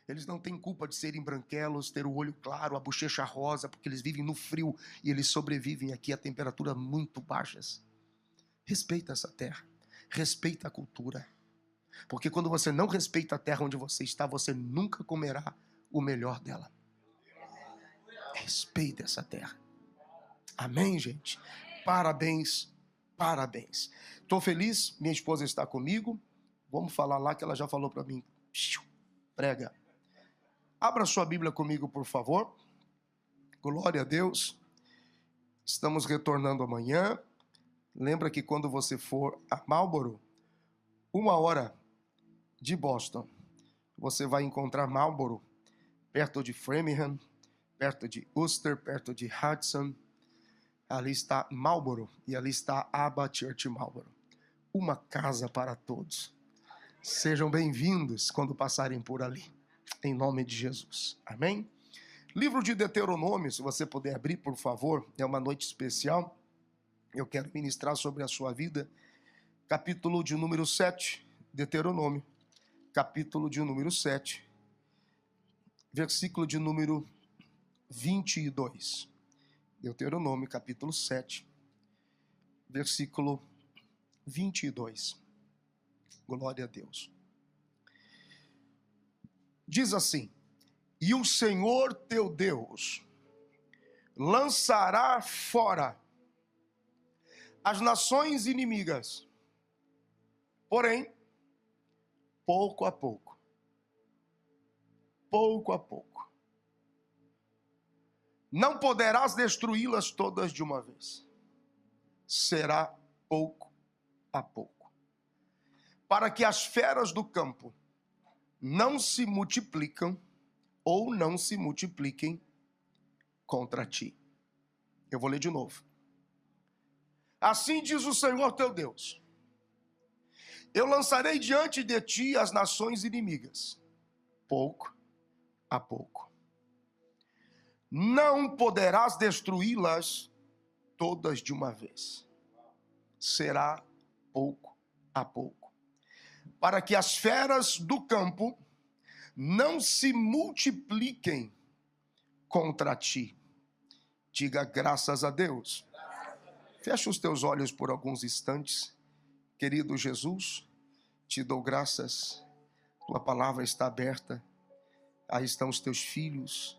Eles não têm culpa de serem branquelos, ter o olho claro, a bochecha rosa, porque eles vivem no frio e eles sobrevivem aqui a temperaturas muito baixas. Respeita essa terra, respeita a cultura. Porque quando você não respeita a terra onde você está, você nunca comerá o melhor dela. Respeita essa terra. Amém, gente? Parabéns, parabéns. Estou feliz, minha esposa está comigo. Vamos falar lá que ela já falou para mim. Prega. Abra sua Bíblia comigo, por favor. Glória a Deus. Estamos retornando amanhã. Lembra que quando você for a Marlborough, 1 hora de Boston, você vai encontrar Marlborough, perto de Framingham, perto de Worcester, perto de Hudson. Ali está Marlborough e ali está Abba Church Marlborough. Uma casa para todos. Sejam bem-vindos quando passarem por ali. Em nome de Jesus. Amém? Livro de Deuteronômio, se você puder abrir, por favor. É uma noite especial. Eu quero ministrar sobre a sua vida. Capítulo de número 7. Deuteronômio. Capítulo de número 7. Versículo de número 22. Deuteronômio, capítulo 7. Versículo 22. Glória a Deus. Diz assim: e o Senhor teu Deus lançará fora as nações inimigas, porém, pouco a pouco, não poderás destruí-las todas de uma vez, será pouco a pouco, para que as feras do campo não se multiplicam ou não se multipliquem contra ti. Eu vou ler de novo. Assim diz o Senhor teu Deus: eu lançarei diante de ti as nações inimigas, pouco a pouco. Não poderás destruí-las todas de uma vez. Será pouco a pouco. Para que as feras do campo não se multipliquem contra ti. Diga graças a Deus. Fecha os teus olhos por alguns instantes. Querido Jesus, te dou graças. Tua palavra está aberta. Aí estão os teus filhos.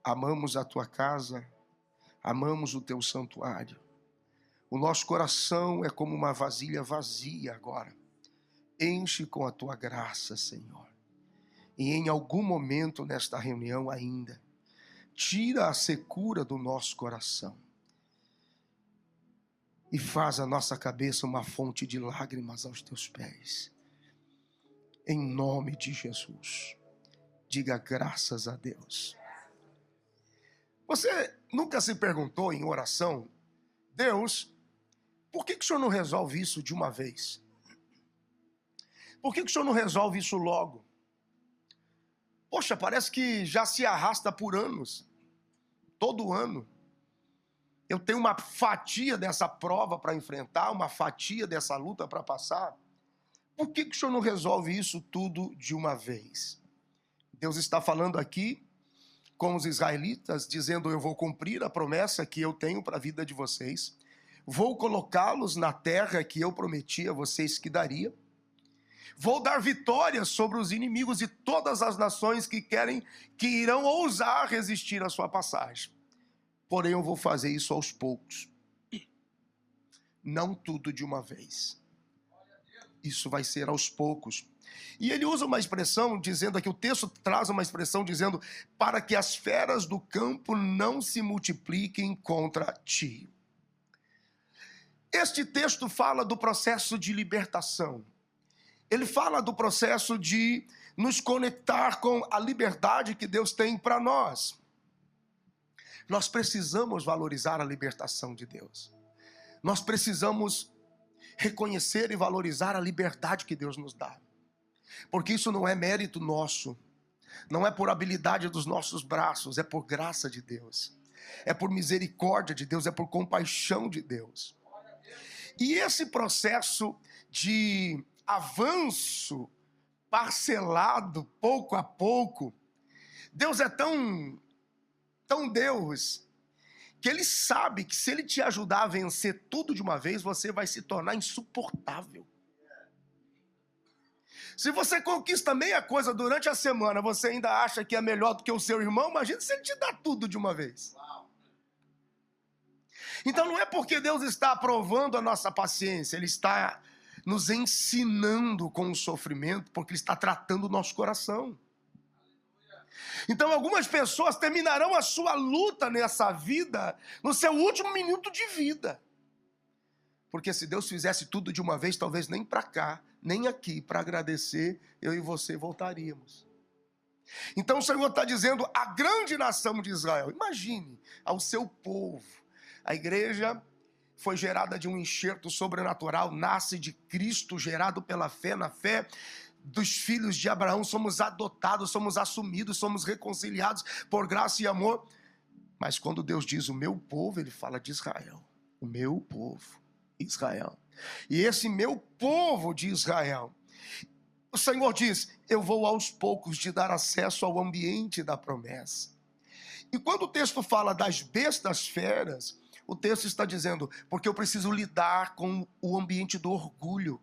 Amamos a tua casa. Amamos o teu santuário. O nosso coração é como uma vasilha vazia agora. Enche com a tua graça, Senhor. E em algum momento nesta reunião ainda, tira a secura do nosso coração e faz a nossa cabeça uma fonte de lágrimas aos teus pés. Em nome de Jesus. Diga graças a Deus. Você nunca se perguntou em oração: Deus, por que o Senhor não resolve isso de uma vez? Por que o Senhor não resolve isso logo? Poxa, parece que já se arrasta por anos. Todo ano. Eu tenho uma fatia dessa prova para enfrentar, uma fatia dessa luta para passar. Por que o Senhor não resolve isso tudo de uma vez? Deus está falando aqui com os israelitas, dizendo: eu vou cumprir a promessa que eu tenho para a vida de vocês. Vou colocá-los na terra que eu prometi a vocês que daria. Vou dar vitórias sobre os inimigos de todas as nações que irão ousar resistir à sua passagem. Porém, eu vou fazer isso aos poucos. Não tudo de uma vez. Isso vai ser aos poucos. E ele usa uma expressão dizendo aqui, o texto traz uma expressão dizendo: para que as feras do campo não se multipliquem contra ti. Este texto fala do processo de libertação. Ele fala do processo de nos conectar com a liberdade que Deus tem para nós. Nós precisamos valorizar a libertação de Deus. Nós precisamos reconhecer e valorizar a liberdade que Deus nos dá. Porque isso não é mérito nosso. Não é por habilidade dos nossos braços. É por graça de Deus. É por misericórdia de Deus. É por compaixão de Deus. E esse processo de avanço parcelado pouco a pouco. Deus é tão Deus, que Ele sabe que se Ele te ajudar a vencer tudo de uma vez, você vai se tornar insuportável. Se você conquista meia coisa durante a semana, você ainda acha que é melhor do que o seu irmão, imagina se Ele te dá tudo de uma vez. Então não é porque Deus está aprovando a nossa paciência, Ele está nos ensinando com o sofrimento, porque Ele está tratando o nosso coração. Então algumas pessoas terminarão a sua luta nessa vida no seu último minuto de vida. Porque se Deus fizesse tudo de uma vez, talvez nem para cá, nem aqui, para agradecer, eu e você voltaríamos. Então o Senhor está dizendo, a grande nação de Israel, imagine, ao seu povo. A igreja foi gerada de um enxerto sobrenatural, nasce de Cristo, gerado pela fé, na fé dos filhos de Abraão, somos adotados, somos assumidos, somos reconciliados por graça e amor. Mas quando Deus diz o meu povo, Ele fala de Israel. O meu povo, Israel. E esse meu povo de Israel, o Senhor diz, eu vou aos poucos te dar acesso ao ambiente da promessa. E quando o texto fala das bestas feras, o texto está dizendo, porque eu preciso lidar com o ambiente do orgulho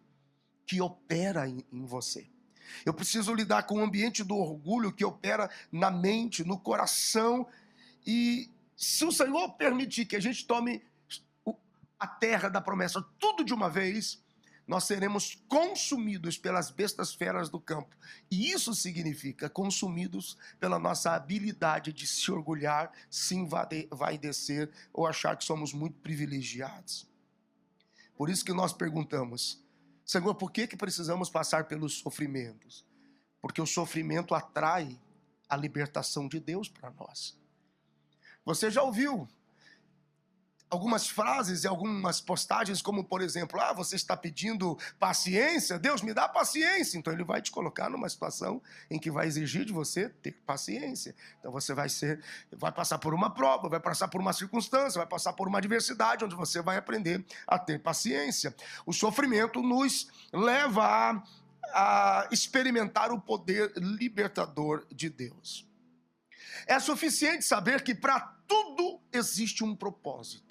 que opera em você. Eu preciso lidar com o ambiente do orgulho que opera na mente, no coração. E se o Senhor permitir que a gente tome a terra da promessa tudo de uma vez, nós seremos consumidos pelas bestas feras do campo. E isso significa consumidos pela nossa habilidade de se orgulhar, se envaidecer ou achar que somos muito privilegiados. Por isso que nós perguntamos, Senhor, por que precisamos passar pelos sofrimentos? Porque o sofrimento atrai a libertação de Deus para nós. Você já ouviu algumas frases e algumas postagens, como por exemplo, você está pedindo paciência, Deus me dá paciência. Então Ele vai te colocar numa situação em que vai exigir de você ter paciência. Então você vai passar por uma prova, vai passar por uma circunstância, vai passar por uma adversidade, onde você vai aprender a ter paciência. O sofrimento nos leva a experimentar o poder libertador de Deus. É suficiente saber que para tudo existe um propósito.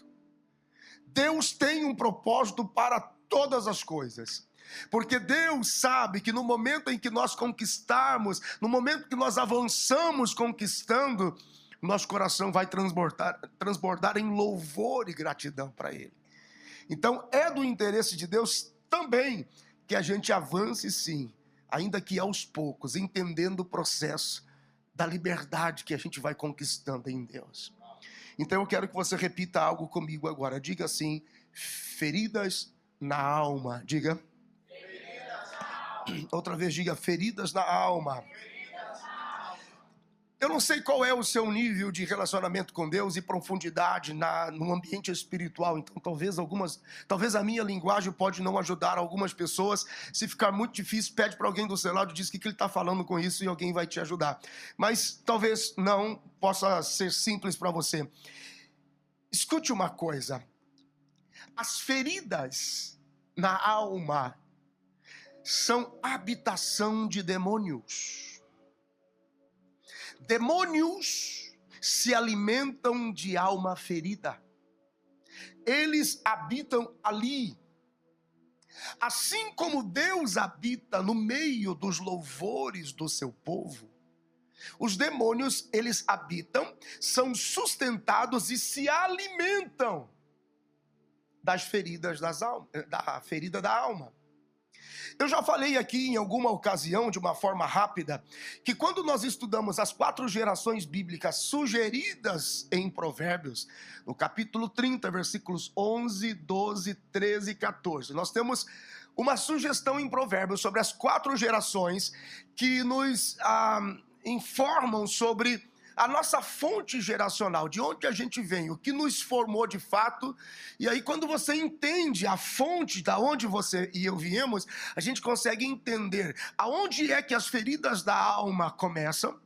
Deus tem um propósito para todas as coisas. Porque Deus sabe que no momento em que nós conquistarmos, no momento que nós avançamos conquistando, nosso coração vai transbordar em louvor e gratidão para Ele. Então é do interesse de Deus também que a gente avance sim, ainda que aos poucos, entendendo o processo da liberdade que a gente vai conquistando em Deus. Então eu quero que você repita algo comigo agora. Diga assim, feridas na alma. Diga. Feridas na alma. Outra vez diga, feridas na alma. Feridas na alma. Eu não sei qual é o seu nível de relacionamento com Deus e profundidade no ambiente espiritual. Então talvez a minha linguagem pode não ajudar algumas pessoas. Se ficar muito difícil, pede para alguém do seu lado, diz o que ele está falando com isso e alguém vai te ajudar. Mas talvez não possa ser simples para você. Escute uma coisa. As feridas na alma são habitação de demônios. Demônios se alimentam de alma ferida. Eles habitam ali. Assim como Deus habita no meio dos louvores do seu povo, os demônios, eles habitam, são sustentados e se alimentam das feridas da ferida da alma. Eu já falei aqui em alguma ocasião, de uma forma rápida, que quando nós estudamos as 4 gerações bíblicas sugeridas em Provérbios, no capítulo 30, versículos 11, 12, 13 e 14, nós temos uma sugestão em Provérbios sobre as 4 gerações que nos informam sobre a nossa fonte geracional, de onde a gente vem, o que nos formou de fato. E aí quando você entende a fonte da onde você e eu viemos, a gente consegue entender aonde é que as feridas da alma começam,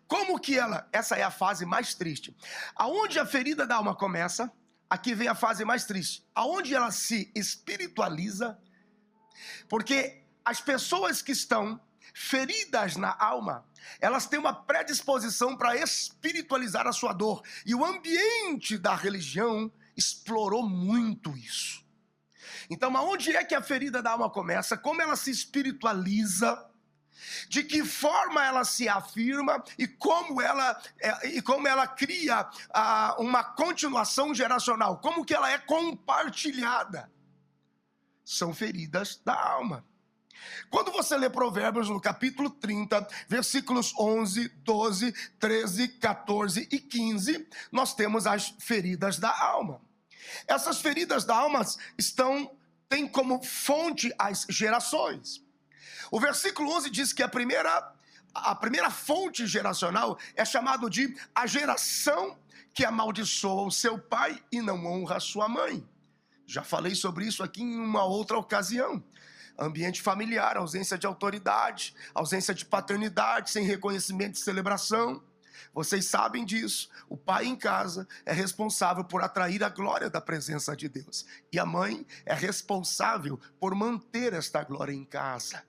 como que essa é a fase mais triste. Aonde a ferida da alma começa, aqui vem a fase mais triste, aonde ela se espiritualiza, porque as pessoas que estão feridas na alma, elas têm uma predisposição para espiritualizar a sua dor. E o ambiente da religião explorou muito isso. Então, aonde é que a ferida da alma começa? Como ela se espiritualiza? De que forma ela se afirma e como ela cria uma continuação geracional? Como que ela é compartilhada? São feridas da alma. Quando você lê Provérbios no capítulo 30, versículos 11, 12, 13, 14 e 15, nós temos as feridas da alma. Essas feridas da alma têm como fonte as gerações. O versículo 11 diz que a primeira fonte geracional é chamado de a geração que amaldiçoa o seu pai e não honra a sua mãe. Já falei sobre isso aqui em uma outra ocasião. Ambiente familiar, ausência de autoridade, ausência de paternidade, sem reconhecimento e celebração. Vocês sabem disso. O pai em casa é responsável por atrair a glória da presença de Deus. E a mãe é responsável por manter esta glória em casa.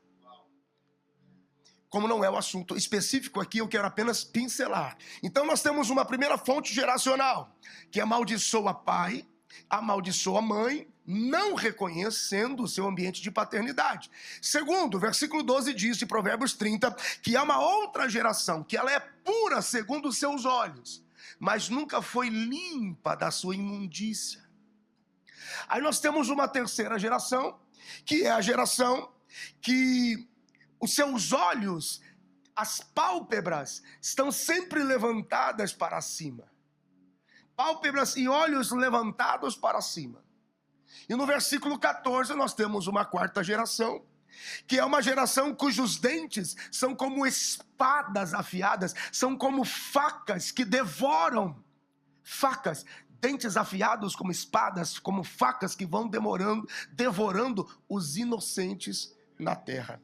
Como não é o assunto específico aqui, eu quero apenas pincelar. Então nós temos uma primeira fonte geracional, que amaldiçoa pai, amaldiçoa mãe, não reconhecendo o seu ambiente de paternidade. Segundo, o versículo 12 diz de Provérbios 30, que há uma outra geração, que ela é pura segundo os seus olhos, mas nunca foi limpa da sua imundícia. Aí nós temos uma terceira geração, que é a geração que os seus olhos, as pálpebras, estão sempre levantadas para cima. Pálpebras e olhos levantados para cima. E no versículo 14 nós temos uma quarta geração, que é uma geração cujos dentes são como espadas afiadas, são como facas que devoram. Facas, dentes afiados como espadas, como facas que vão devorando os inocentes na terra.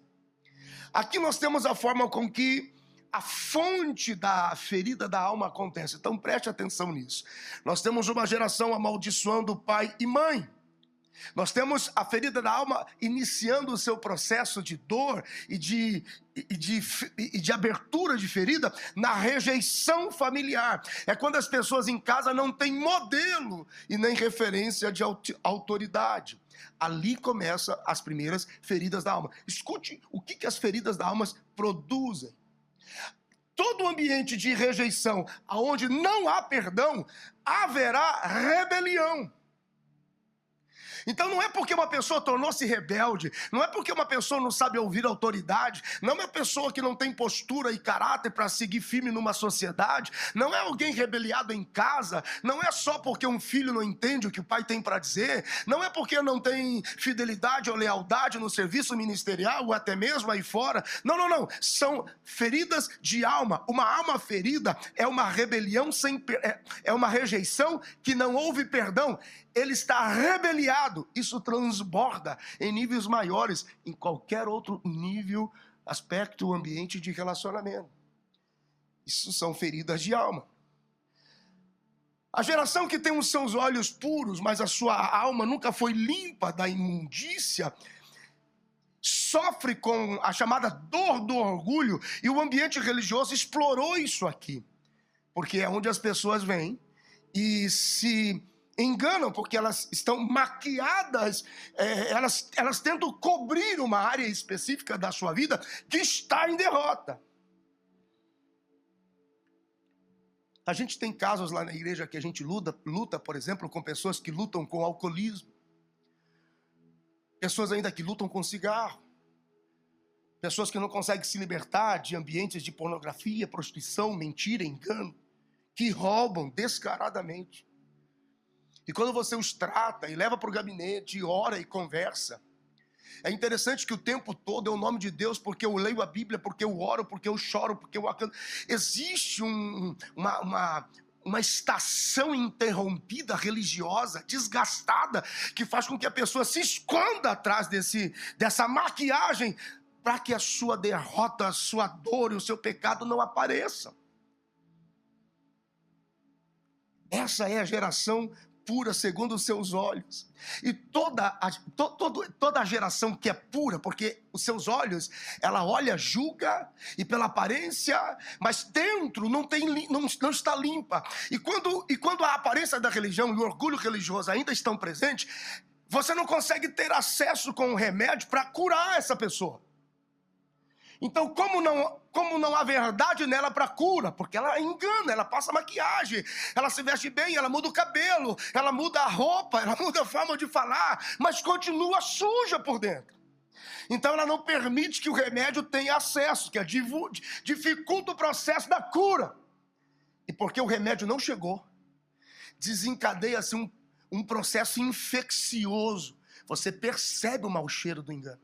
Aqui nós temos a forma com que a fonte da ferida da alma acontece. Então preste atenção nisso. Nós temos uma geração amaldiçoando pai e mãe. Nós temos a ferida da alma iniciando o seu processo de dor e de abertura de ferida na rejeição familiar. É quando as pessoas em casa não têm modelo e nem referência de autoridade. Ali começam as primeiras feridas da alma. Escute o que as feridas da alma produzem. Todo ambiente de rejeição, onde não há perdão, haverá rebelião. Então não é porque uma pessoa tornou-se rebelde, não é porque uma pessoa não sabe ouvir a autoridade, não é uma pessoa que não tem postura e caráter para seguir firme numa sociedade, não é alguém rebeliado em casa, não é só porque um filho não entende o que o pai tem para dizer, não é porque não tem fidelidade ou lealdade no serviço ministerial ou até mesmo aí fora. Não, são feridas de alma. Uma alma ferida é uma rebelião é uma rejeição que não houve perdão. Ele está rebeliado, isso transborda em níveis maiores, em qualquer outro nível, aspecto, ambiente de relacionamento. Isso são feridas de alma. A geração que tem os seus olhos puros, mas a sua alma nunca foi limpa da imundícia, sofre com a chamada dor do orgulho, e o ambiente religioso explorou isso aqui, porque é onde as pessoas vêm e se enganam, porque elas estão maquiadas, elas tentam cobrir uma área específica da sua vida que está em derrota. A gente tem casos lá na igreja que a gente luta, por exemplo, com pessoas que lutam com alcoolismo, pessoas ainda que lutam com cigarro, pessoas que não conseguem se libertar de ambientes de pornografia, prostituição, mentira, engano, que roubam descaradamente. E quando você os trata e leva para o gabinete, e ora e conversa, é interessante que o tempo todo é o nome de Deus, porque eu leio a Bíblia, porque eu oro, porque eu choro, porque eu acanto. Existe uma estação interrompida, religiosa, desgastada, que faz com que a pessoa se esconda atrás dessa maquiagem, para que a sua derrota, a sua dor e o seu pecado não apareçam. Essa é a geração pura segundo os seus olhos. E toda a geração que é pura, porque os seus olhos, ela olha, julga, e pela aparência, mas dentro não está limpa. E quando a aparência da religião e o orgulho religioso ainda estão presentes, você não consegue ter acesso com o remédio para curar essa pessoa. Então, como não há verdade nela para cura? Porque ela engana, ela passa maquiagem, ela se veste bem, ela muda o cabelo, ela muda a roupa, ela muda a forma de falar, mas continua suja por dentro. Então, ela não permite que o remédio tenha acesso, que dificulta o processo da cura. E porque o remédio não chegou, desencadeia-se um processo infeccioso. Você percebe o mau cheiro do engano.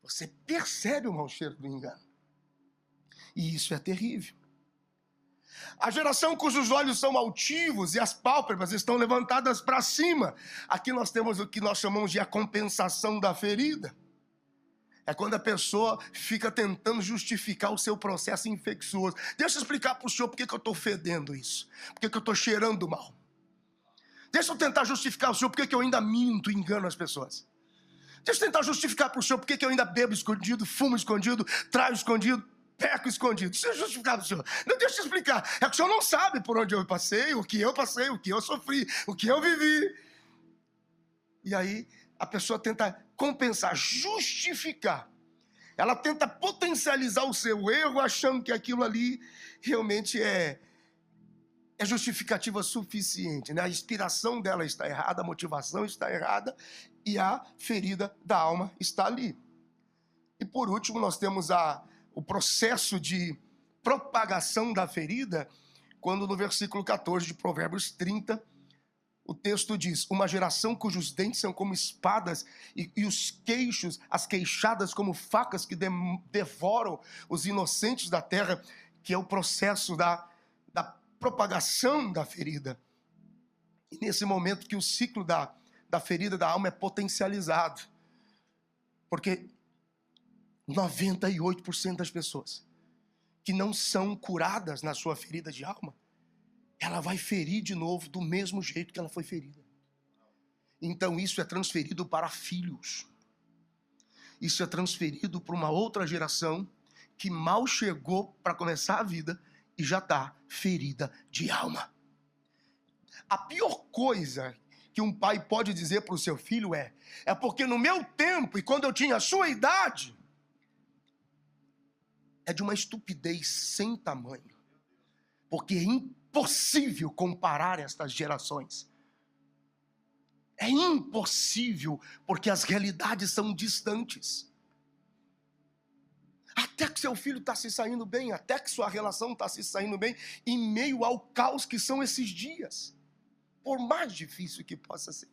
Você percebe o mau cheiro do engano. E isso é terrível. A geração cujos olhos são altivos e as pálpebras estão levantadas para cima. Aqui nós temos o que nós chamamos de a compensação da ferida. É quando a pessoa fica tentando justificar o seu processo infeccioso. Deixa eu explicar para o senhor por que eu estou fedendo isso. Por que eu estou cheirando mal. Deixa eu tentar justificar ao senhor por que eu ainda minto e engano as pessoas. Deixa eu tentar justificar para o senhor por que eu ainda bebo escondido, fumo escondido, traio escondido, peco escondido. Deixa eu justificar para o senhor. Não, deixa eu explicar. É que o senhor não sabe por onde eu passei, o que eu sofri, o que eu vivi. E aí a pessoa tenta compensar, justificar. Ela tenta potencializar o seu erro, achando que aquilo ali realmente é justificativa suficiente, né? A inspiração dela está errada, a motivação está errada e a ferida da alma está ali. E por último, nós temos o processo de propagação da ferida, quando no versículo 14 de Provérbios 30, o texto diz: uma geração cujos dentes são como espadas e os queixos, as queixadas como facas que devoram os inocentes da terra, que é o processo da propagação da ferida. E nesse momento que o ciclo da ferida da alma é potencializado. Porque 98% das pessoas que não são curadas na sua ferida de alma, ela vai ferir de novo do mesmo jeito que ela foi ferida. Então isso é transferido para filhos. Isso é transferido para uma outra geração que mal chegou para começar a vida e já está ferida de alma. A pior coisa que um pai pode dizer para o seu filho é porque no meu tempo e quando eu tinha a sua idade, é de uma estupidez sem tamanho. Porque é impossível comparar estas gerações. É impossível, porque as realidades são distantes. Até que seu filho está se saindo bem, até que sua relação está se saindo bem, em meio ao caos que são esses dias. Por mais difícil que possa ser.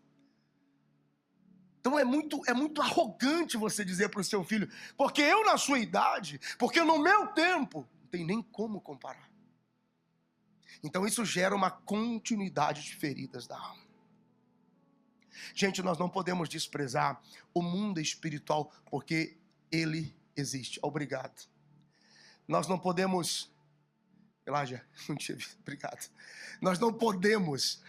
Então é muito arrogante você dizer para o seu filho, porque eu na sua idade, porque no meu tempo, não tem nem como comparar. Então isso gera uma continuidade de feridas da alma. Gente, nós não podemos desprezar o mundo espiritual, porque ele existe. Obrigado. Nós não podemos... Elijah, não tinha visto. Obrigado. Nós não podemos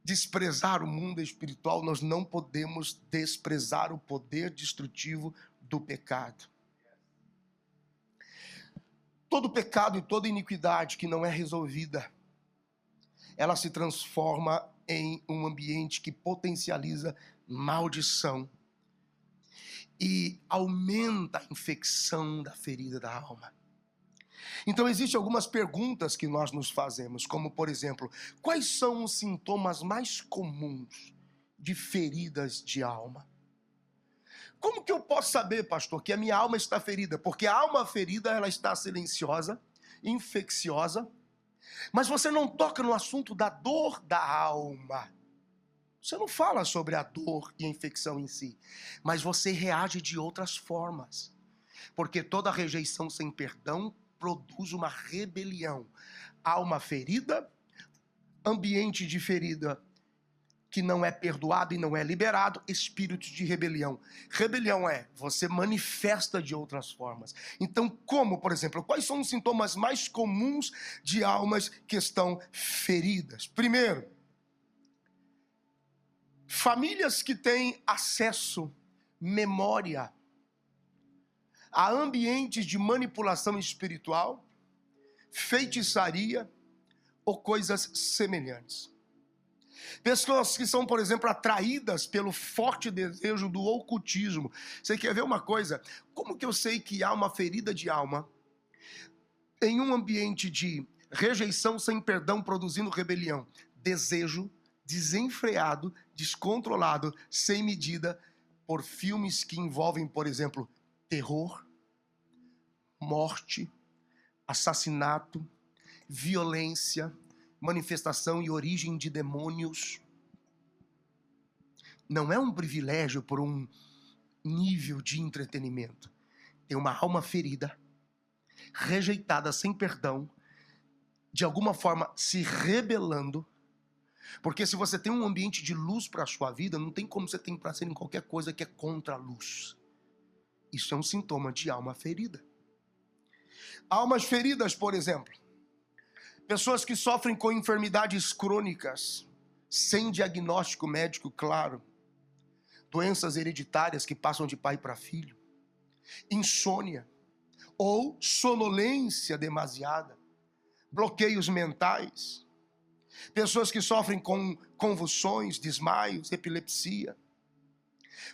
desprezar o mundo espiritual, nós não podemos desprezar o poder destrutivo do pecado. Todo pecado e toda iniquidade que não é resolvida, ela se transforma em um ambiente que potencializa maldição e aumenta a infecção da ferida da alma. Então existem algumas perguntas que nós nos fazemos, como por exemplo, quais são os sintomas mais comuns de feridas de alma? Como que eu posso saber, pastor, que a minha alma está ferida? Porque a alma ferida, ela está silenciosa, infecciosa, mas você não toca no assunto da dor da alma. Você não fala sobre a dor e a infecção em si, mas você reage de outras formas. Porque toda rejeição sem perdão produz uma rebelião. Alma ferida, ambiente de ferida que não é perdoado e não é liberado, espírito de rebelião. Rebelião é, você manifesta de outras formas. Então, como, por exemplo, quais são os sintomas mais comuns de almas que estão feridas? Primeiro, famílias que têm acesso, memória, a ambientes de manipulação espiritual, feitiçaria ou coisas semelhantes. Pessoas que são, por exemplo, atraídas pelo forte desejo do ocultismo. Você quer ver uma coisa? Como que eu sei que há uma ferida de alma em um ambiente de rejeição sem perdão produzindo rebelião? Desejo desenfreado, descontrolado, sem medida, por filmes que envolvem, por exemplo, terror, morte, assassinato, violência, manifestação e origem de demônios. Não é um privilégio por um nível de entretenimento. Tem uma alma ferida, rejeitada sem perdão, de alguma forma se rebelando. Porque se você tem um ambiente de luz para a sua vida, não tem como você ter prazer em qualquer coisa que é contra a luz. Isso é um sintoma de alma ferida. Almas feridas, por exemplo, pessoas que sofrem com enfermidades crônicas, sem diagnóstico médico claro, doenças hereditárias que passam de pai para filho, insônia ou sonolência demasiada, bloqueios mentais, pessoas que sofrem com convulsões, desmaios, epilepsia.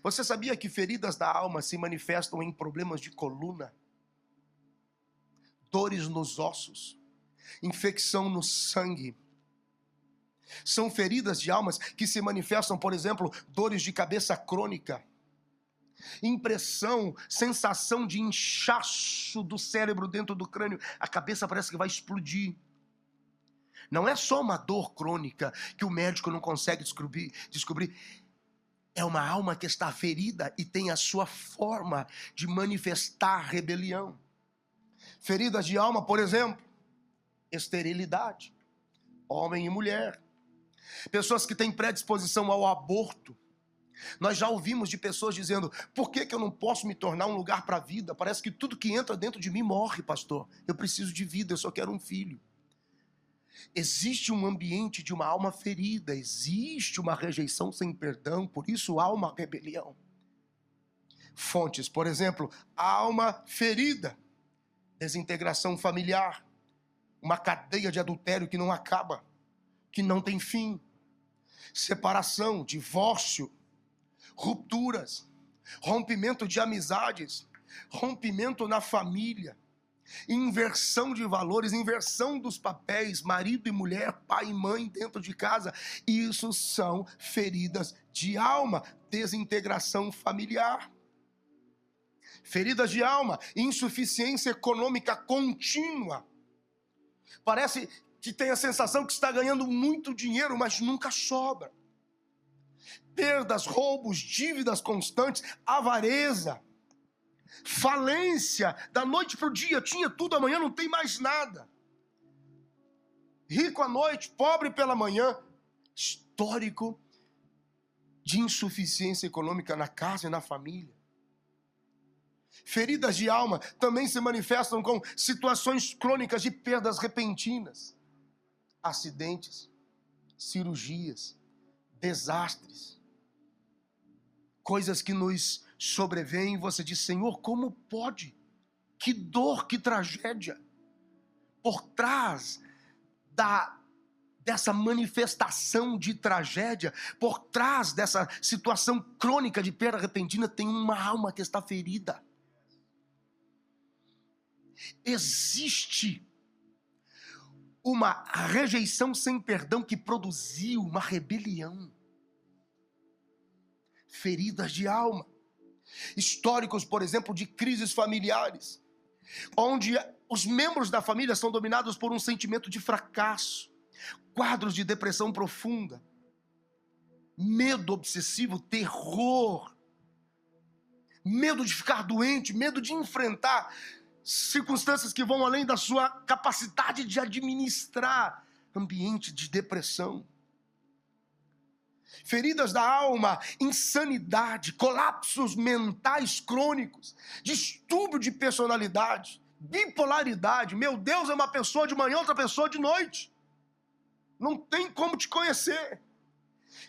Você sabia que feridas da alma se manifestam em problemas de coluna, dores nos ossos, infecção no sangue? São feridas de almas que se manifestam, por exemplo, dores de cabeça crônica, impressão, sensação de inchaço do cérebro dentro do crânio. A cabeça parece que vai explodir. Não é só uma dor crônica que o médico não consegue descobrir. É uma alma que está ferida e tem a sua forma de manifestar rebelião. Feridas de alma, por exemplo, esterilidade, homem e mulher. Pessoas que têm predisposição ao aborto. Nós já ouvimos de pessoas dizendo: por que eu não posso me tornar um lugar para a vida? Parece que tudo que entra dentro de mim morre, pastor. Eu preciso de vida, eu só quero um filho. Existe um ambiente de uma alma ferida, existe uma rejeição sem perdão, por isso há uma rebelião. Fontes, por exemplo, alma ferida, desintegração familiar, uma cadeia de adultério que não acaba, que não tem fim, separação, divórcio, rupturas, rompimento de amizades, rompimento na família, inversão de valores, inversão dos papéis, marido e mulher, pai e mãe dentro de casa. Isso são feridas de alma, desintegração familiar. Feridas de alma, insuficiência econômica contínua. Parece que tem a sensação que está ganhando muito dinheiro, mas nunca sobra. Perdas, roubos, dívidas constantes, avareza, falência, da noite para o dia, tinha tudo, amanhã não tem mais nada. Rico à noite, pobre pela manhã. Histórico de insuficiência econômica na casa e na família. Feridas de alma também se manifestam com situações crônicas de perdas repentinas, acidentes, cirurgias, desastres, coisas que nos sobrevêm e você diz: Senhor, como pode? Que dor, que tragédia! Por trás dessa manifestação de tragédia, por trás dessa situação crônica de perda repentina, tem uma alma que está ferida. Existe uma rejeição sem perdão que produziu uma rebelião. Feridas de alma. Históricos, por exemplo, de crises familiares, onde os membros da família são dominados por um sentimento de fracasso, quadros de depressão profunda, medo obsessivo, terror, medo de ficar doente, medo de enfrentar circunstâncias que vão além da sua capacidade de administrar, ambiente de depressão. feridas da alma, insanidade, colapsos mentais crônicos, distúrbio de personalidade, bipolaridade. Meu Deus, é uma pessoa de manhã, outra pessoa de noite. Não tem como te conhecer.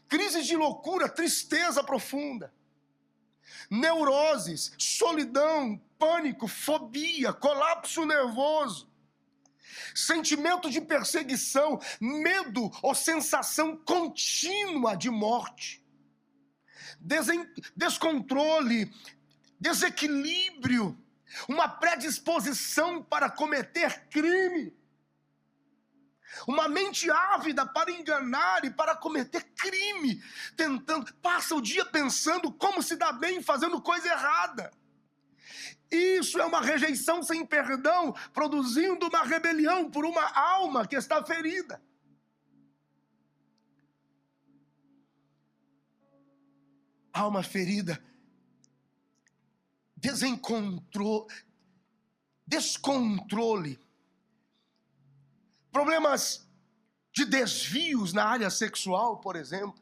Crises de loucura, tristeza profunda, neuroses, solidão, pânico, fobia, colapso nervoso, sentimento de perseguição, medo ou sensação contínua de morte, descontrole, desequilíbrio, uma predisposição para cometer crime, uma mente ávida para enganar e para cometer crime, passa o dia pensando como se dá bem fazendo coisa errada. Isso é uma rejeição sem perdão, produzindo uma rebelião por uma alma que está ferida. Alma ferida, descontrole, problemas de desvios na área sexual, por exemplo,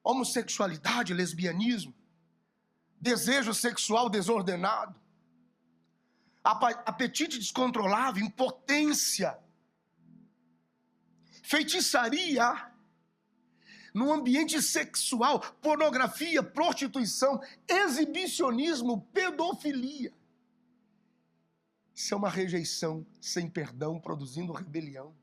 homossexualidade, lesbianismo, desejo sexual desordenado, apetite descontrolável, impotência, feitiçaria no ambiente sexual, pornografia, prostituição, exibicionismo, pedofilia. Isso é uma rejeição sem perdão, produzindo rebelião.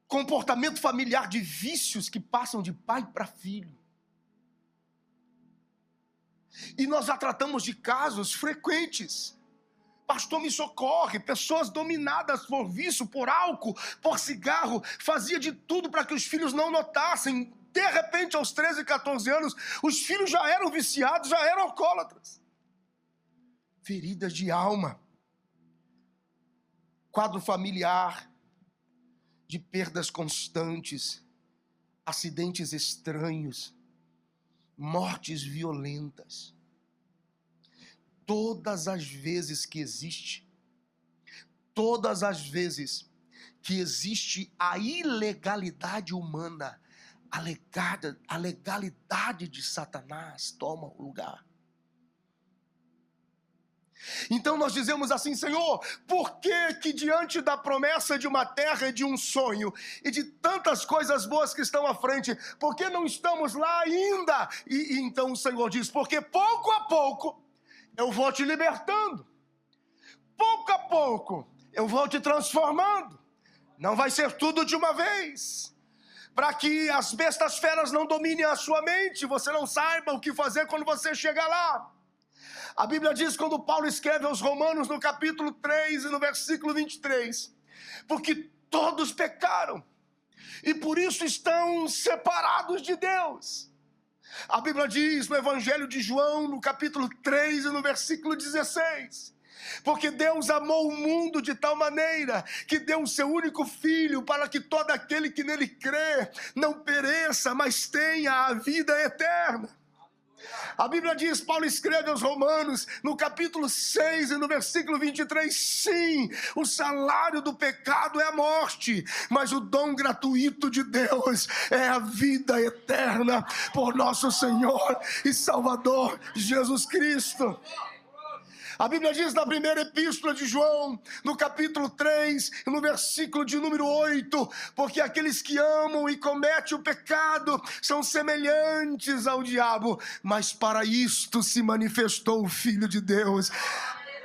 Comportamento familiar de vícios que passam de pai para filho. E nós já tratamos de casos frequentes. Pastor, me socorre, pessoas dominadas por vício, por álcool, por cigarro, fazia de tudo para que os filhos não notassem. De repente, aos 13, 14 anos, os filhos já eram viciados, já eram alcoólatras. Feridas de alma. Quadro familiar de perdas constantes, acidentes estranhos, mortes violentas. Todas as vezes que existe a ilegalidade humana, a legalidade de Satanás toma o lugar. Então nós dizemos assim: Senhor, por que diante da promessa de uma terra e de um sonho e de tantas coisas boas que estão à frente, por que não estamos lá ainda? E então o Senhor diz: porque pouco a pouco eu vou te libertando, pouco a pouco eu vou te transformando, não vai ser tudo de uma vez, para que as bestas feras não dominem a sua mente, você não saiba o que fazer quando você chegar lá. A Bíblia diz, quando Paulo escreve aos Romanos, no capítulo 3 e no versículo 23, porque todos pecaram e por isso estão separados de Deus. A Bíblia diz no Evangelho de João, no capítulo 3 e no versículo 16, porque Deus amou o mundo de tal maneira que deu o seu único filho para que todo aquele que nele crê não pereça, mas tenha a vida eterna. A Bíblia diz, Paulo escreve aos Romanos, no capítulo 6 e no versículo 23, sim, o salário do pecado é a morte, mas o dom gratuito de Deus é a vida eterna por nosso Senhor e Salvador Jesus Cristo. A Bíblia diz na primeira epístola de João, no capítulo 3, no versículo de número 8, porque aqueles que amam e cometem o pecado são semelhantes ao diabo, mas para isto se manifestou o Filho de Deus,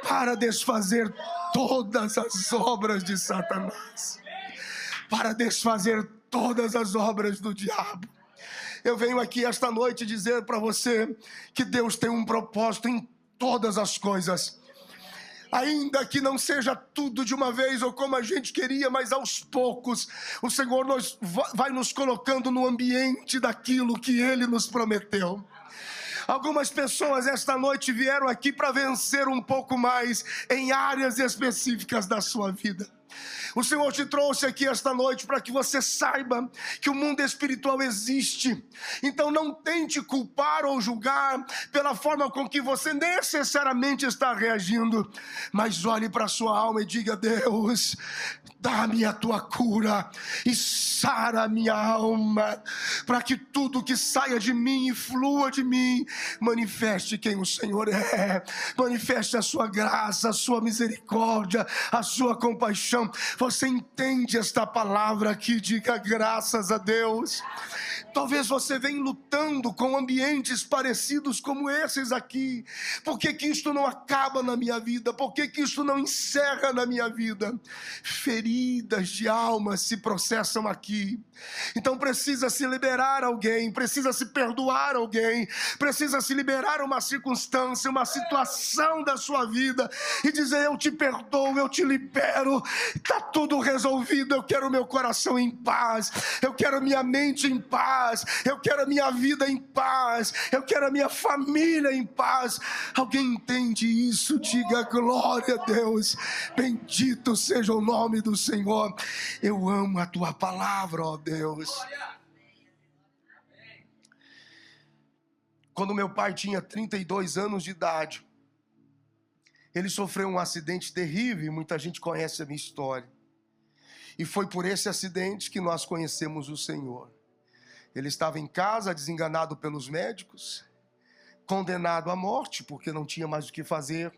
para desfazer todas as obras de Satanás, para desfazer todas as obras do diabo. Eu venho aqui esta noite dizer para você que Deus tem um propósito em todas as coisas, ainda que não seja tudo de uma vez ou como a gente queria, mas aos poucos o Senhor vai nos colocando no ambiente daquilo que Ele nos prometeu. Algumas pessoas esta noite vieram aqui para vencer um pouco mais em áreas específicas da sua vida. O Senhor te trouxe aqui esta noite para que você saiba que o mundo espiritual existe. Então não tente culpar ou julgar pela forma com que você necessariamente está reagindo, mas olhe para a sua alma e diga: Deus, dá-me a tua cura e sara a minha alma, para que tudo que saia de mim e flua de mim manifeste quem o Senhor é, manifeste a sua graça, a sua misericórdia, a sua compaixão. Você entende esta palavra aqui? Diga graças a Deus. Talvez você venha lutando com ambientes parecidos como esses aqui. Por que que isto não acaba na minha vida? Por que que isto não encerra na minha vida? Feridas de alma se processam aqui. Então precisa se liberar alguém, precisa se perdoar alguém, precisa se liberar uma circunstância, uma situação da sua vida e dizer: eu te perdoo, eu te libero, está tudo resolvido, eu quero meu coração em paz, eu quero minha mente em paz, eu quero a minha vida em paz, eu quero a minha família em paz. Alguém entende isso? Diga glória a Deus, bendito seja o nome do Senhor. Eu amo a tua palavra, ó Deus. Quando meu pai tinha 32 anos de idade, ele sofreu um acidente terrível, e muita gente conhece a minha história. E foi por esse acidente que nós conhecemos o Senhor. Ele estava em casa, desenganado pelos médicos, condenado à morte, porque não tinha mais o que fazer.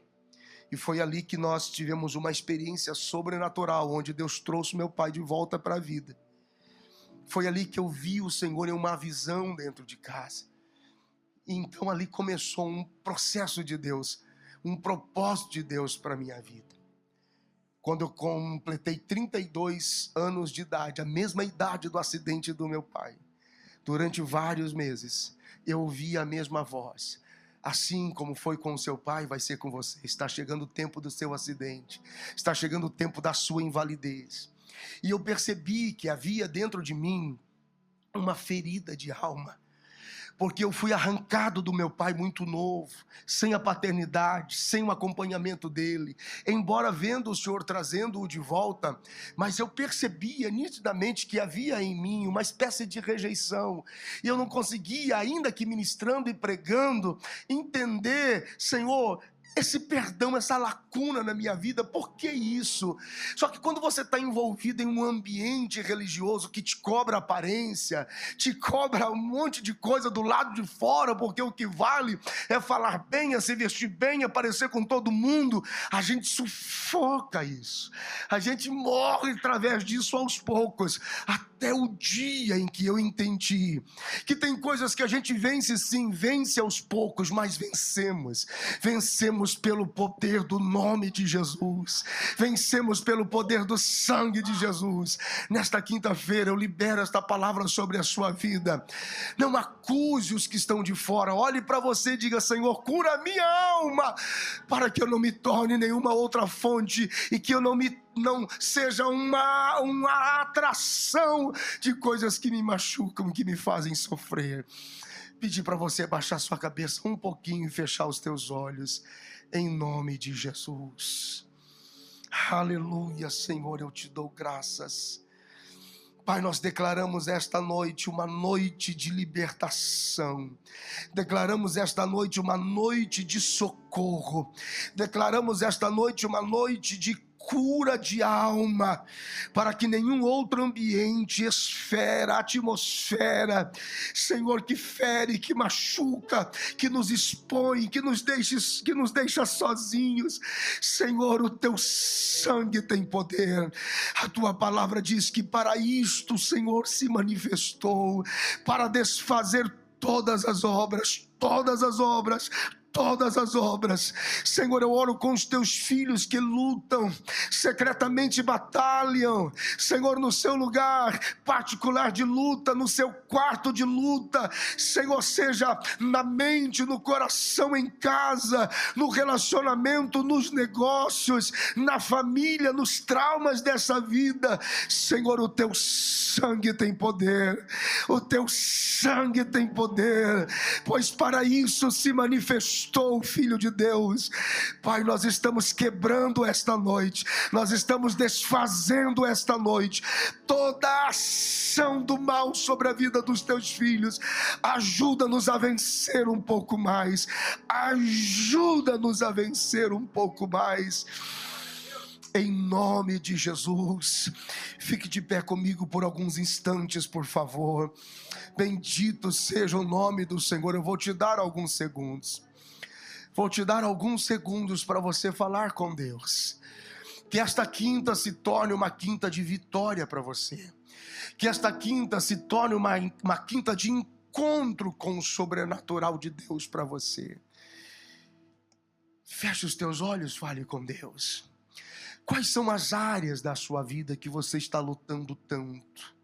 E foi ali que nós tivemos uma experiência sobrenatural, onde Deus trouxe meu pai de volta para a vida. Foi ali que eu vi o Senhor em uma visão dentro de casa. E então ali começou um processo de Deus, um propósito de Deus para a minha vida. Quando eu completei 32 anos de idade, a mesma idade do acidente do meu pai, durante vários meses, eu ouvi a mesma voz: assim como foi com o seu pai, vai ser com você. Está chegando o tempo do seu acidente, está chegando o tempo da sua invalidez. E eu percebi que havia dentro de mim uma ferida de alma, porque eu fui arrancado do meu pai muito novo, sem a paternidade, sem o acompanhamento dele, embora vendo o Senhor trazendo-o de volta, mas eu percebia nitidamente que havia em mim uma espécie de rejeição, e eu não conseguia, ainda que ministrando e pregando, entender: Senhor, esse perdão, essa lacuna na minha vida, por que isso? Só que quando você está envolvido em um ambiente religioso que te cobra aparência, te cobra um monte de coisa do lado de fora, porque o que vale é falar bem, é se vestir bem, é aparecer com todo mundo, a gente sufoca isso, a gente morre através disso aos poucos, até o dia em que eu entendi que tem coisas que a gente vence sim, vence aos poucos, mas vencemos pelo poder do nome de Jesus, vencemos pelo poder do sangue de Jesus. Nesta quinta-feira eu libero esta palavra sobre a sua vida. Não acuse os que estão de fora, olhe para você e diga: Senhor, cura a minha alma, para que eu não me torne nenhuma outra fonte, e que eu não seja uma atração de coisas que me machucam, que me fazem sofrer. Pedir para você baixar sua cabeça um pouquinho e fechar os teus olhos, em nome de Jesus. Aleluia, Senhor, eu te dou graças. Pai, nós declaramos esta noite uma noite de libertação. Declaramos esta noite uma noite de socorro. Declaramos esta noite uma noite de cura de alma, para que nenhum outro ambiente, esfera, atmosfera, Senhor, que fere, que machuca, que nos expõe, que nos deixa sozinhos, Senhor, o teu sangue tem poder. A tua palavra diz que para isto o Senhor se manifestou, para desfazer todas as obras, Senhor, eu oro com os teus filhos que lutam, secretamente batalham, Senhor, no seu lugar particular de luta, no seu quarto de luta, Senhor, seja na mente, no coração, em casa, no relacionamento, nos negócios, na família, nos traumas dessa vida, Senhor, o teu sangue tem poder, o teu sangue tem poder, pois para isso se manifestou estou, filho de Deus. Pai, nós estamos quebrando esta noite, nós estamos desfazendo esta noite toda a ação do mal sobre a vida dos teus filhos. Ajuda-nos a vencer um pouco mais, ajuda-nos a vencer um pouco mais, em nome de Jesus. Fique de pé comigo por alguns instantes, por favor. Bendito seja o nome do Senhor. Eu vou te dar alguns segundos. Vou te dar alguns segundos para você falar com Deus. Que esta quinta se torne uma quinta de vitória para você. Que esta quinta se torne uma quinta de encontro com o sobrenatural de Deus para você. Feche os teus olhos, fale com Deus. Quais são as áreas da sua vida que você está lutando tanto?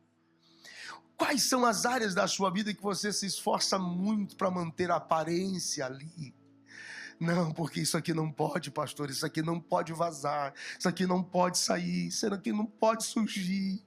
Quais são as áreas da sua vida que você se esforça muito para manter a aparência ali? Não, porque isso aqui não pode, pastor, isso aqui não pode vazar, isso aqui não pode sair, isso aqui não pode surgir.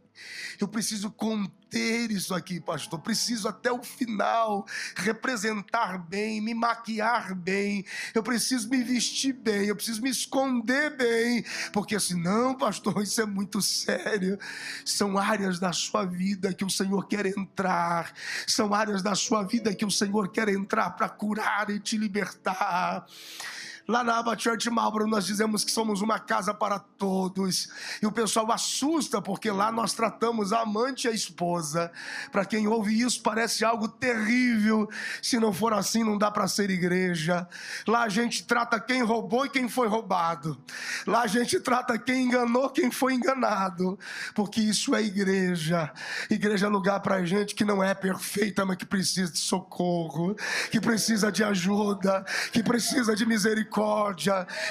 Eu preciso conter isso aqui, pastor. Preciso até o final representar bem, me maquiar bem. Eu preciso me vestir bem, eu preciso me esconder bem, porque senão, pastor, isso é muito sério. São áreas da sua vida que o Senhor quer entrar. São áreas da sua vida que o Senhor quer entrar para curar e te libertar. Lá na Aba Church Marlboro nós dizemos que somos uma casa para todos. E o pessoal assusta porque lá nós tratamos a amante e a esposa. Para quem ouve isso parece algo terrível. Se não for assim não dá para ser igreja. Lá a gente trata quem roubou e quem foi roubado. Lá a gente trata quem enganou, quem foi enganado. Porque isso é igreja. Igreja é lugar para gente que não é perfeita, mas que precisa de socorro, que precisa de ajuda, que precisa de misericórdia,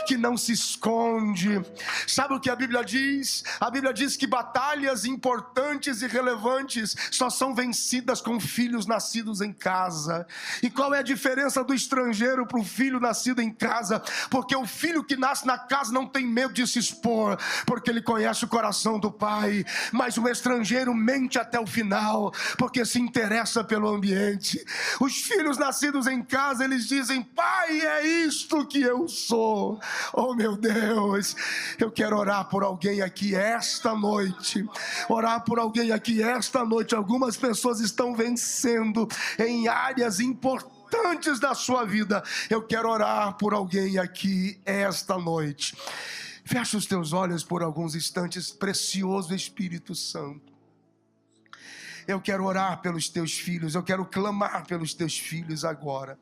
que não se esconde. Sabe o que a Bíblia diz? A Bíblia diz que batalhas importantes e relevantes só são vencidas com filhos nascidos em casa. E qual é a diferença do estrangeiro para o filho nascido em casa? Porque o filho que nasce na casa não tem medo de se expor, porque ele conhece o coração do pai. Mas o estrangeiro mente até o final, porque se interessa pelo ambiente. Os filhos nascidos em casa, eles dizem: pai, é isto que eu sou. Oh meu Deus, eu quero orar por alguém aqui esta noite. Orar por alguém aqui esta noite. Algumas pessoas estão vencendo em áreas importantes da sua vida. Eu quero orar por alguém aqui esta noite. Fecha os teus olhos por alguns instantes, precioso Espírito Santo. Eu quero orar pelos teus filhos, eu quero clamar pelos teus filhos agora.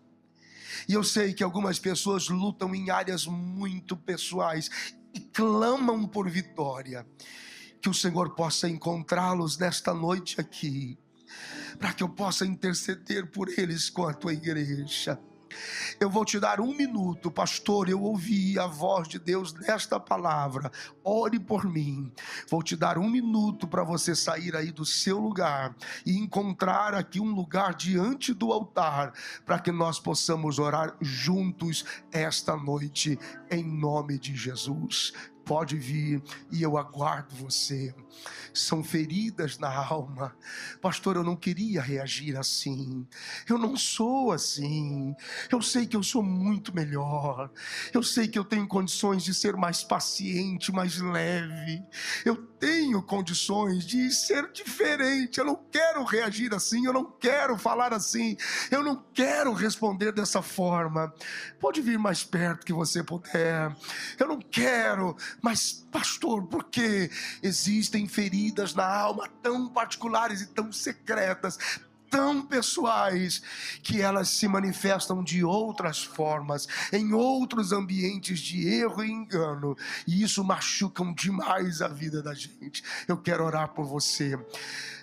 E eu sei que algumas pessoas lutam em áreas muito pessoais e clamam por vitória. Que o Senhor possa encontrá-los nesta noite aqui, para que eu possa interceder por eles com a tua igreja. Eu vou te dar 1 minuto, pastor. Eu ouvi a voz de Deus nesta palavra. Ore por mim. Vou te dar 1 minuto para você sair aí do seu lugar e encontrar aqui um lugar diante do altar, para que nós possamos orar juntos esta noite, em nome de Jesus. Pode vir e eu aguardo você. São feridas na alma. Pastor, eu não queria reagir assim. Eu não sou assim. Eu sei que eu sou muito melhor. Eu sei que eu tenho condições de ser mais paciente, mais leve. Eu tenho condições de ser diferente. Eu não quero reagir assim. Eu não quero falar assim. Eu não quero responder dessa forma. Pode vir mais perto que você puder. Eu não quero. Mas, pastor, por que existem feridas na alma tão particulares e tão secretas, tão pessoais, que elas se manifestam de outras formas, em outros ambientes de erro e engano, e isso machucam demais a vida da gente? Eu quero orar por você.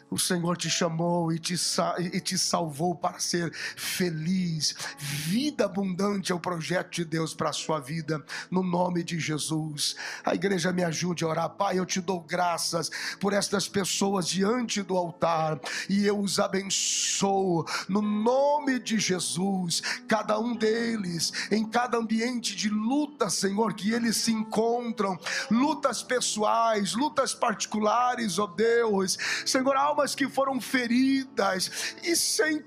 O Senhor te chamou e te salvou para ser feliz. Vida abundante é o projeto de Deus para a sua vida, no nome de Jesus. A igreja me ajude a orar. Pai, eu te dou graças por estas pessoas diante do altar, e eu os abençoo no nome de Jesus. Cada um deles, em cada ambiente de luta, Senhor, que eles se encontram, lutas pessoais, lutas particulares, ó Deus. Senhor, há almas que foram feridas, e sem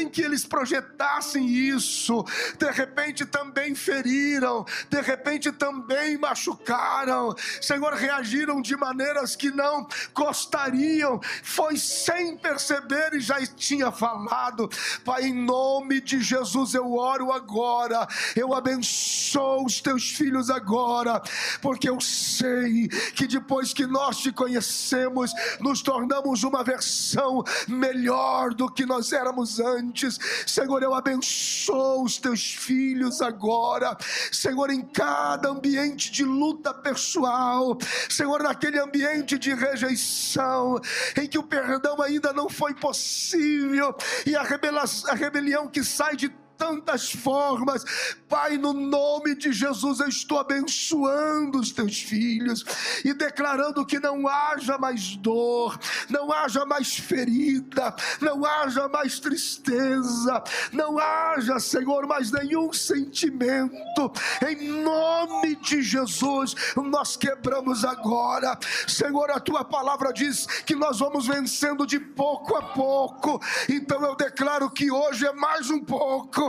que eles projetassem isso, de repente também feriram, de repente também machucaram, Senhor, reagiram de maneiras que não gostariam, foi sem perceber e já tinha falado. Pai, em nome de Jesus eu oro agora, eu abençoo os teus filhos agora, porque eu sei que depois que nós te conhecemos, nos tornamos uma versão melhor do que nós éramos antes. Senhor, eu abençoo os teus filhos agora, Senhor, em cada ambiente de luta pessoal, Senhor, naquele ambiente de rejeição, em que o perdão ainda não foi possível, e a rebelião que sai de tantas formas. Pai, no nome de Jesus, eu estou abençoando os teus filhos e declarando que não haja mais dor, não haja mais ferida, não haja mais tristeza, não haja, Senhor, mais nenhum sentimento. Em nome de Jesus, nós quebramos agora. Senhor, a tua palavra diz que nós vamos vencendo de pouco a pouco, então eu declaro que hoje é mais um pouco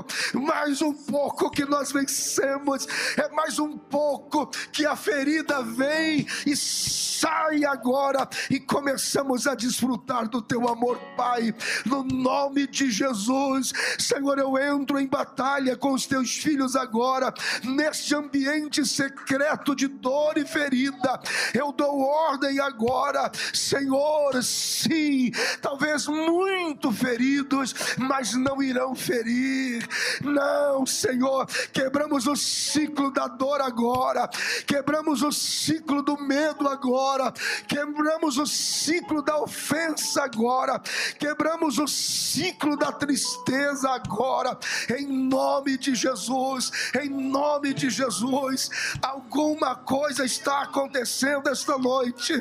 que nós vencemos, é mais um pouco que a ferida vem e sai agora, e começamos a desfrutar do teu amor, Pai, no nome de Jesus. Senhor, eu entro em batalha com os teus filhos agora, neste ambiente secreto de dor e ferida. Eu dou ordem agora, Senhor, sim, talvez muito feridos, mas não irão ferir. Não, Senhor, quebramos o ciclo da dor agora, quebramos o ciclo do medo agora, quebramos o ciclo da ofensa agora, quebramos o ciclo da tristeza agora, em nome de Jesus, em nome de Jesus. Alguma coisa está acontecendo esta noite.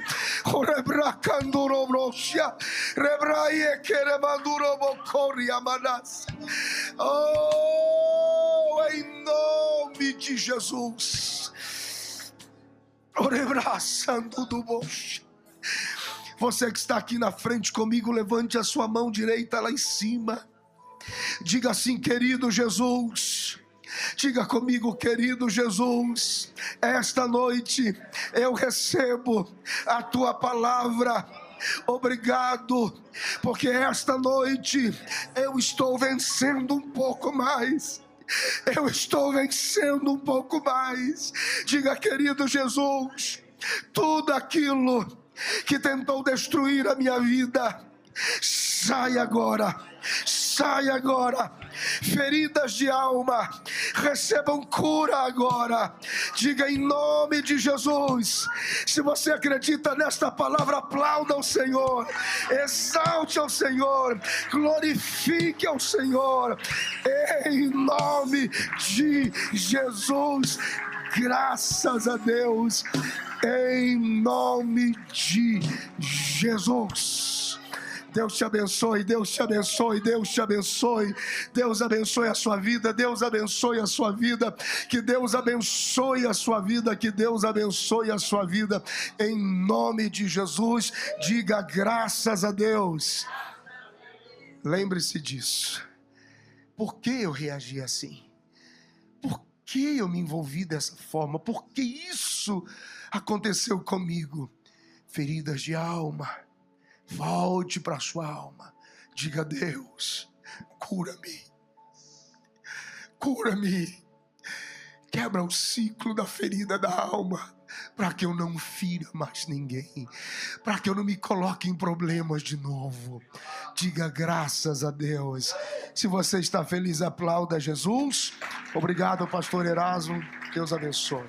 Oh, em nome de Jesus. Você que está aqui na frente comigo, levante a sua mão direita lá em cima. Diga assim: querido Jesus. Diga comigo: querido Jesus, esta noite eu recebo a tua palavra. Obrigado, porque esta noite eu estou vencendo um pouco mais. Eu estou vencendo um pouco mais. Diga: querido Jesus, tudo aquilo que tentou destruir a minha vida, sai agora, sai agora. Feridas de alma, recebam cura agora. Diga: em nome de Jesus. Se você acredita nesta palavra, aplauda ao Senhor, exalte ao Senhor, glorifique ao Senhor, em nome de Jesus. Graças a Deus, em nome de Jesus. Deus te abençoe, Deus te abençoe, Deus te abençoe. Deus abençoe a sua vida, Deus abençoe a sua vida. Que Deus abençoe a sua vida, que Deus abençoe a sua vida. Em nome de Jesus, diga graças a Deus. Lembre-se disso. Por que eu reagi assim? Por que eu me envolvi dessa forma? Por que isso aconteceu comigo? Feridas de alma. Volte para a sua alma. Diga: Deus, cura-me. Cura-me. Quebra o ciclo da ferida da alma, para que eu não fira mais ninguém, para que eu não me coloque em problemas de novo. Diga graças a Deus. Se você está feliz, aplauda Jesus. Obrigado, pastor Erasmo. Deus abençoe.